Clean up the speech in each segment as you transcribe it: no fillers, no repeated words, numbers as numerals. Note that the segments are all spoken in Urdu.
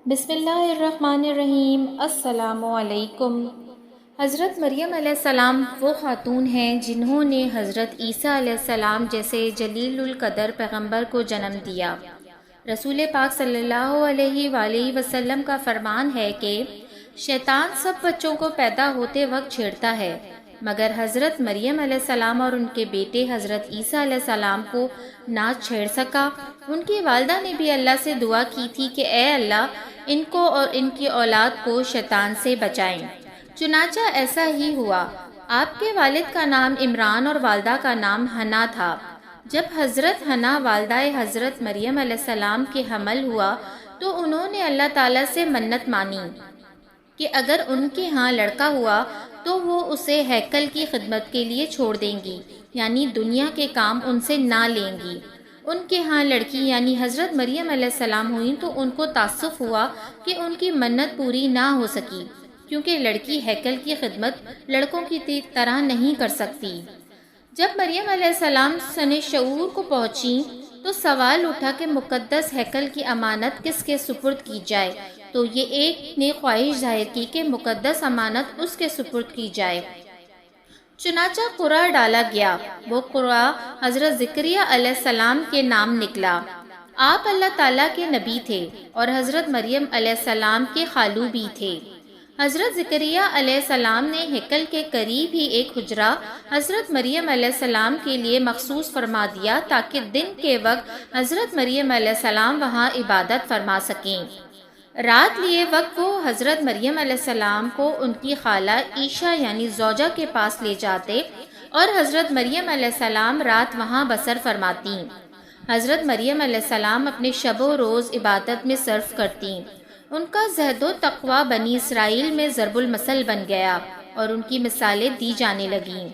بسم اللہ الرحمن الرحیم۔ السلام علیکم۔ حضرت مریم علیہ السلام وہ خاتون ہیں جنہوں نے حضرت عیسیٰ علیہ السلام جیسے جلیل القدر پیغمبر کو جنم دیا۔ رسول پاک صلی اللہ علیہ وآلہ وسلم کا فرمان ہے کہ شیطان سب بچوں کو پیدا ہوتے وقت چھیڑتا ہے، مگر حضرت مریم علیہ السلام اور ان کے بیٹے حضرت عیسیٰ علیہ السلام کو نہ چھیڑ سکا۔ ان کی والدہ نے بھی اللہ سے دعا کی تھی کہ اے اللہ ان کو اور ان کی اولاد کو شیطان سے بچائیں۔ چنانچہ ایسا ہی ہوا۔ آپ کے والد کا نام عمران اور والدہ کا نام حنا تھا۔ جب حضرت حنا والدہ حضرت مریم علیہ السلام کے حمل ہوا تو انہوں نے اللہ تعالیٰ سے منت مانی کہ اگر ان کے ہاں لڑکا ہوا تو وہ اسے ہیکل کی خدمت کے لیے چھوڑ دیں گی، یعنی دنیا کے کام ان سے نہ لیں گی۔ ان کے ہاں لڑکی یعنی حضرت مریم علیہ السلام ہوئیں تو ان کو تاسف ہوا کہ ان کی منت پوری نہ ہو سکی، کیونکہ لڑکی ہیکل کی خدمت لڑکوں کی طرح نہیں کر سکتی۔ جب مریم علیہ السلام سن شعور کو پہنچیں تو سوال اٹھا کہ مقدس ہیکل کی امانت کس کے سپرد کی جائے، تو یہ ایک نے خواہش ظاہر کی کہ مقدس امانت اس کے سپرد کی جائے۔ چنانچہ قرعہ ڈالا گیا۔ وہ قرعہ حضرت زکریا علیہ السلام کے نام نکلا۔ آپ اللہ تعالیٰ کے نبی تھے اور حضرت مریم علیہ السلام کے خالو بھی تھے۔ حضرت زکریا علیہ السلام نے ہیکل کے قریب ہی ایک حجرہ حضرت مریم علیہ السلام کے لیے مخصوص فرما دیا تاکہ دن کے وقت حضرت مریم علیہ السلام وہاں عبادت فرما سکیں۔ رات لیے وقت وہ حضرت مریم علیہ السلام کو ان کی خالہ عیشہ یعنی زوجہ کے پاس لے جاتے اور حضرت مریم علیہ السلام رات وہاں بسر فرماتی۔ حضرت مریم علیہ السلام اپنے شب و روز عبادت میں صرف کرتی۔ ان کا زہد و تقوی بنی اسرائیل میں ضرب المثل بن گیا اور ان کی مثالیں دی جانے لگیں۔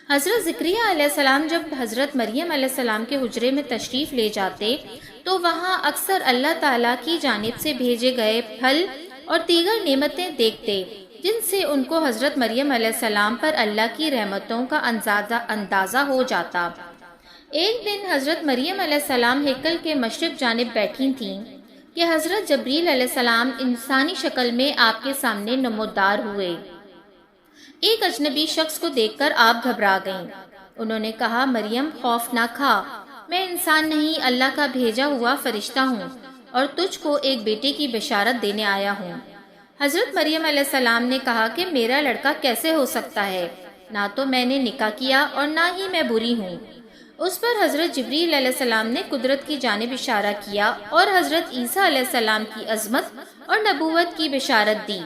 حضرت زکریا علیہ السلام جب حضرت مریم علیہ السلام کے حجرے میں تشریف لے جاتے تو وہاں اکثر اللہ تعالیٰ کی جانب سے بھیجے گئے پھل اور دیگر نعمتیں دیکھتے، جن سے ان کو حضرت مریم علیہ السلام پر اللہ کی رحمتوں کا اندازہ ہو جاتا۔ ایک دن حضرت مریم علیہ السلام ہیکل کے مشرق جانب بیٹھی تھیں کہ حضرت جبریل علیہ السلام انسانی شکل میں آپ کے سامنے نمودار ہوئے۔ ایک اجنبی شخص کو دیکھ کر آپ گھبرا گئیں۔ انہوں نے کہا، مریم خوف نہ کھا، میں انسان نہیں اللہ کا بھیجا ہوا فرشتہ ہوں اور تجھ کو ایک بیٹے کی بشارت دینے آیا ہوں۔ حضرت مریم علیہ السلام نے کہا کہ میرا لڑکا کیسے ہو سکتا ہے، نہ تو میں نے نکاح کیا اور نہ ہی میں بری ہوں۔ اس پر حضرت جبریل علیہ السلام نے قدرت کی جانب اشارہ کیا اور حضرت عیسیٰ علیہ السلام کی عظمت اور نبوت کی بشارت دی۔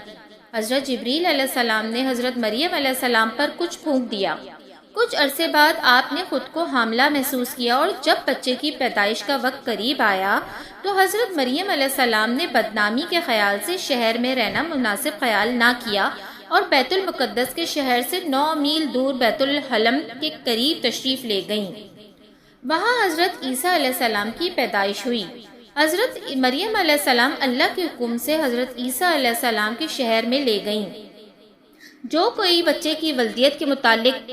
حضرت جبریل علیہ السلام نے حضرت مریم علیہ السلام پر کچھ پھونک دیا۔ کچھ عرصے بعد آپ نے خود کو حاملہ محسوس کیا اور جب بچے کی پیدائش کا وقت قریب آیا تو حضرت مریم علیہ السلام نے بدنامی کے خیال سے شہر میں رہنا مناسب خیال نہ کیا اور بیت المقدس کے شہر سے 9 میل دور بیت الحلم کے قریب تشریف لے گئیں۔ وہاں حضرت عیسیٰ علیہ السلام کی پیدائش ہوئی۔ حضرت مریم علیہ السلام اللہ کے حکم سے حضرت عیسیٰ علیہ السلام کے شہر میں لے گئیں۔ جو کوئی بچے کی ولدیت کے متعلق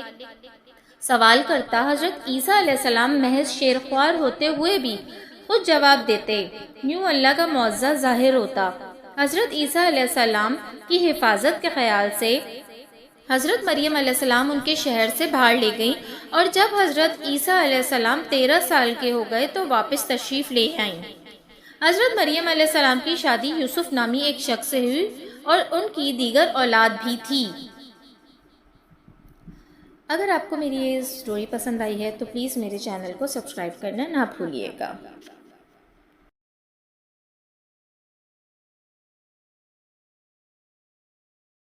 سوال کرتا، حضرت عیسیٰ علیہ السلام محض شیرخوار ہوتے ہوئے بھی خود جواب دیتے، یوں اللہ کا معجزہ ظاہر ہوتا۔ حضرت عیسیٰ علیہ السلام کی حفاظت کے خیال سے حضرت مریم علیہ السلام ان کے شہر سے باہر لے گئیں اور جب حضرت عیسیٰ علیہ السلام 13 سال کے ہو گئے تو واپس تشریف لے آئیں۔ حضرت مریم علیہ السلام کی شادی یوسف نامی ایک شخص سے ہوئی اور ان کی دیگر اولاد بھی تھی۔ اگر آپ کو میری یہ سٹوری پسند آئی ہے تو پلیز میرے چینل کو سبسکرائب کرنا نہ بھولیے گا۔